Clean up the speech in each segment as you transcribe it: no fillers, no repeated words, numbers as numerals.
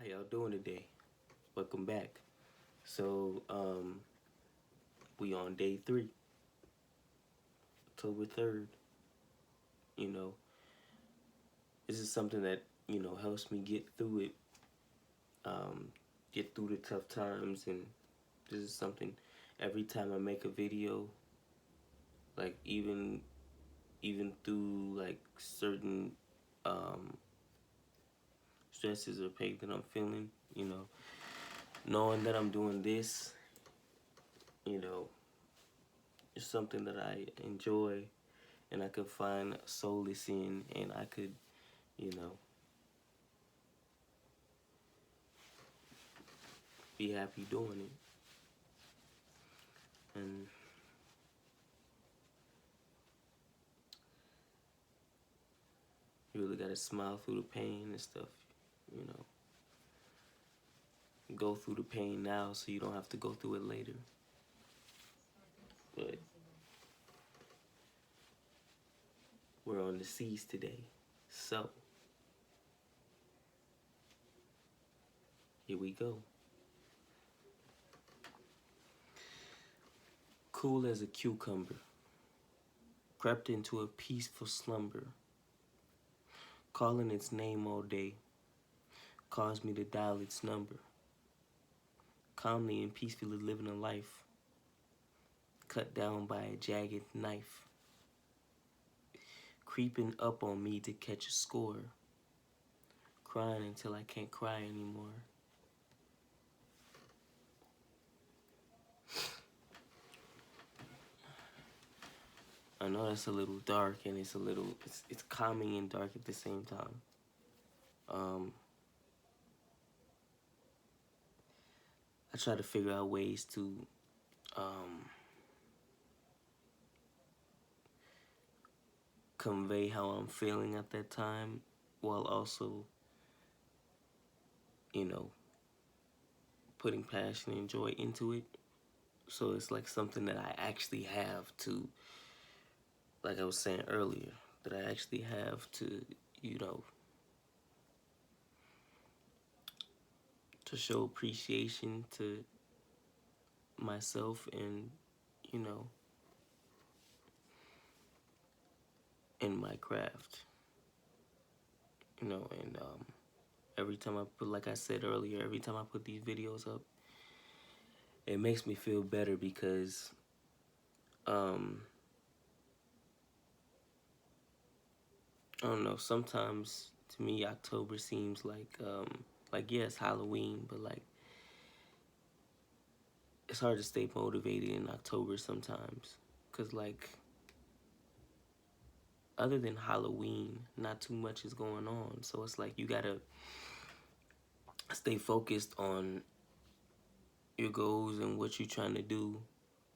How y'all doing today? Welcome back. So, we on day 3, October 3rd. You know, this is something that, helps me get through it, um, get through the tough times. And this is something every time I make a video, like even through like certain um, stresses or pain that I'm feeling, knowing that I'm doing this, you know, is something that I enjoy and I could find solace in, and I could, you know, be happy doing it. And you really gotta smile through the pain and stuff, you know. Go through the pain now so you don't have to go through it later. But we're on the seas today. So, here we go. Cool as a cucumber, crept into a peaceful slumber, calling its name all day, caused me to dial its number, calmly and peacefully living a life, cut down by a jagged knife, creeping up on me to catch a score, crying until I can't cry anymore. I know that's a little dark, and it's calming and dark at the same time. I try to figure out ways to convey how I'm feeling at that time, while also, you know, putting passion and joy into it. So it's like something that I actually have to, like I was saying earlier, that I actually have to, you know, to show appreciation to myself and, you know, in my craft. And every time I put, like I said earlier, every time I put these videos up, it makes me feel better because I don't know, sometimes to me October seems like yes, Halloween, but like it's hard to stay motivated in October sometimes, cuz like other than Halloween, not too much is going on. So it's like you got to stay focused on your goals and what you're trying to do,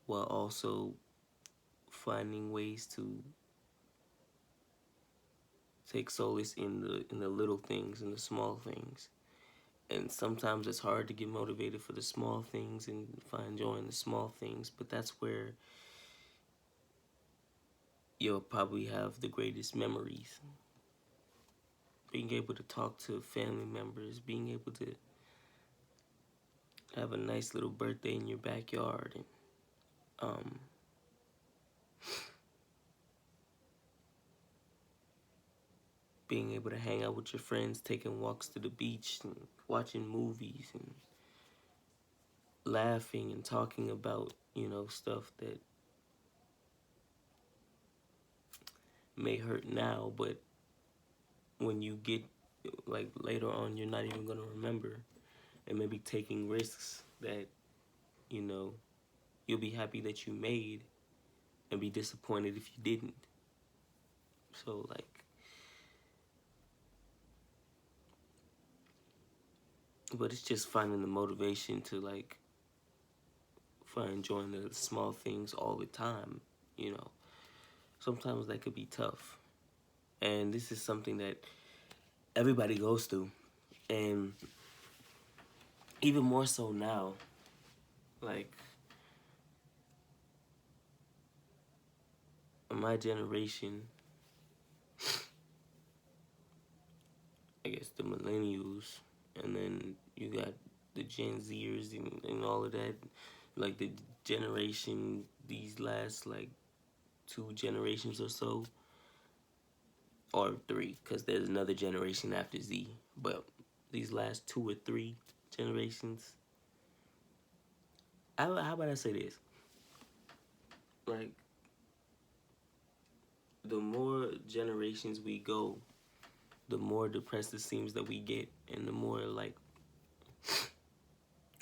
while also finding ways to take solace in the little things, in the small things. And sometimes it's hard to get motivated for the small things and find joy in the small things, but that's where you'll probably have the greatest memories. Being able to talk to family members, being able to have a nice little birthday in your backyard, and being able to hang out with your friends, taking walks to the beach and watching movies and laughing and talking about, stuff that may hurt now, but when you get like later on, you're not even going to remember. And maybe taking risks that, you know, you'll be happy that you made and be disappointed if you didn't. So like, but it's just finding the motivation to like find enjoying the small things all the time, you know. Sometimes that could be tough. And this is something that everybody goes through. And even more so now, like my generation, I guess the millennials, and then you got the Gen Zers and all of that, like the generation, these last like 2 generations or so, or three, because there's another generation after Z. But these last 2 or 3 generations, how about I say this? Like, the more generations we go, the more depressed it seems that we get, and the more like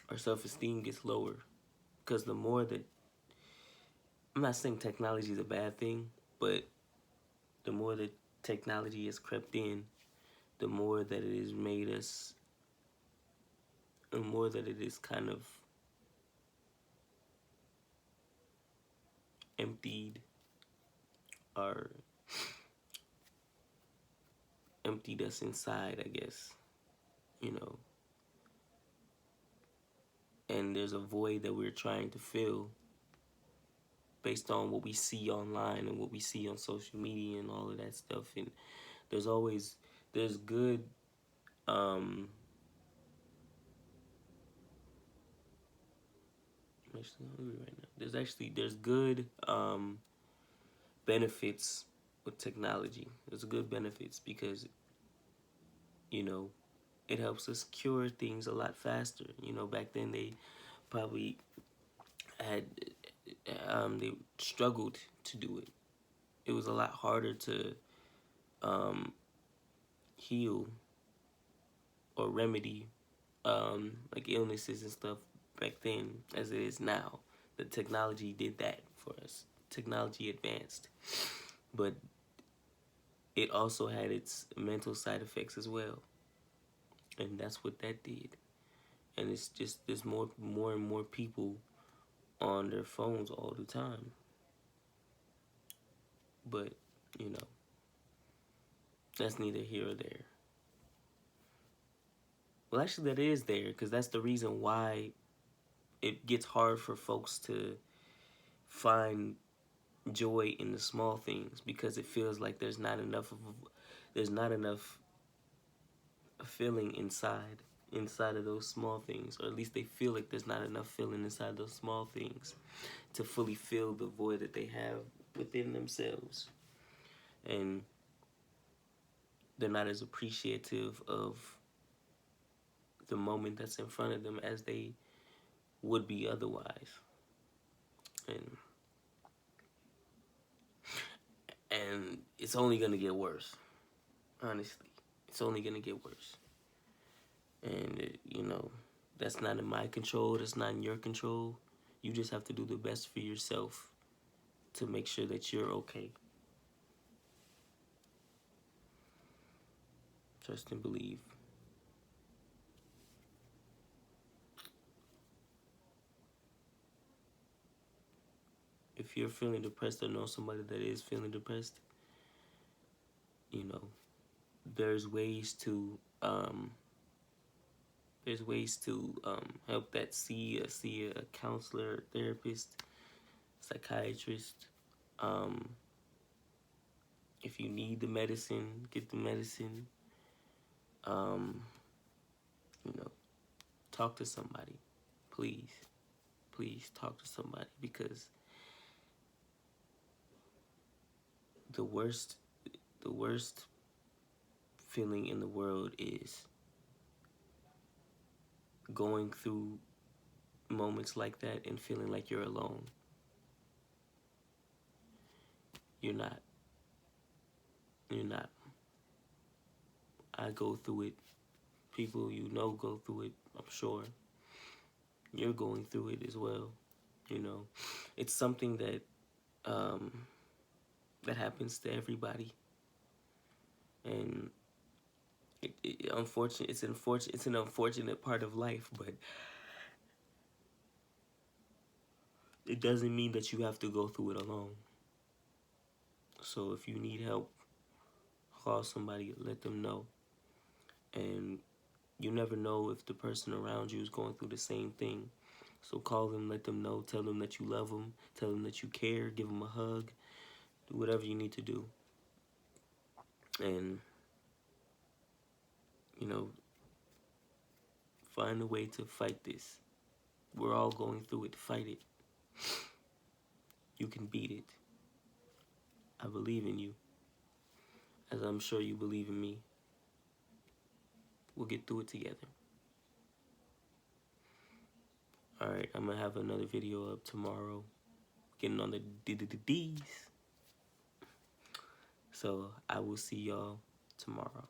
our self-esteem gets lower. Because the more that, I'm not saying technology is a bad thing, but the more that technology has crept in, the more that it has made us, the more that it is kind of emptied or emptied us inside, I guess, you know. And there's a void that we're trying to fill based on what we see online and what we see on social media and all of that stuff. And there's always, there's good, I'm actually hungry right now. There's good benefits with technology. There's good benefits because, you know, it helps us cure things a lot faster. You know, back then they probably had, they struggled to do it. It was a lot harder to um, heal or remedy like illnesses and stuff back then as it is now. The technology did that for us. Technology advanced, but it also had its mental side effects as well, and that's what that did. And it's just there's more and more people on their phones all the time. But you know, that's neither here or there. Well, actually, that is there because that's the reason why it gets hard for folks to find joy in the small things, because it feels like there's not enough feeling inside of those small things, or at least they feel like there's not enough feeling inside those small things to fully fill the void that they have within themselves, and they're not as appreciative of the moment that's in front of them as they would be otherwise. And it's only gonna get worse. Honestly, it's only gonna get worse. And you know, that's not in my control. That's not in your control. You just have to do the best for yourself to make sure that you're okay. Trust and believe. If you're feeling depressed or know somebody that is feeling depressed, you know, there's ways to help that. See a counselor, therapist, psychiatrist. Um, if you need the medicine, get the medicine. Um, you know, talk to somebody, please. Please talk to somebody, because the worst the worst feeling in the world is going through moments like that and feeling like you're alone. You're not. You're not. I go through it. People you know go through it, I'm sure. You're going through it as well. You know, it's something that um, that happens to everybody, and it's an unfortunate part of life, but it doesn't mean that you have to go through it alone. So if you need help, call somebody, let them know. And you never know if the person around you is going through the same thing. So call them, let them know, tell them that you love them, tell them that you care, give them a hug, do whatever you need to do. And, you know, Find a way to fight this. We're all going through it. Fight it. You can beat it. I believe in you, as I'm sure you believe in me. We'll get through it together. Alright, I'm gonna have another video up tomorrow. Getting on the D's. So I will see y'all tomorrow.